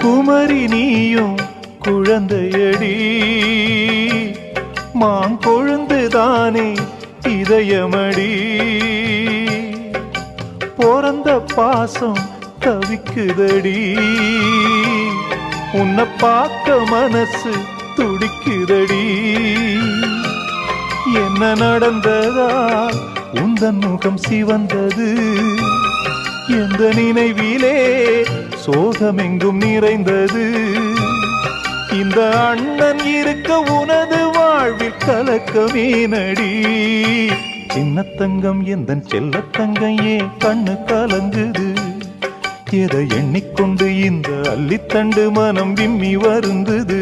குமரி நீயும் குழந்தையடி மாங்கொழுந்துதானே இதயமடி பிறந்த பாசம் தவிக்குதடி உன்னை பார்க்க மனசு துடிக்குதடி என்ன நடந்ததா உந்தன் முகம் சிவந்தது எந்த நினைவிலே சோகமெங்கும் நிறைந்தது இந்த அண்ணன் இருக்க உனது வாழ்வில் கலக்கமே நடி சின்னத்தங்கம் எந்தன் செல்லத்தங்கம் ஏன் கண்ணு கலங்குது எதை எண்ணிக்கொண்டு இந்த அள்ளித்தண்டு மனம் விம்மி வருந்தது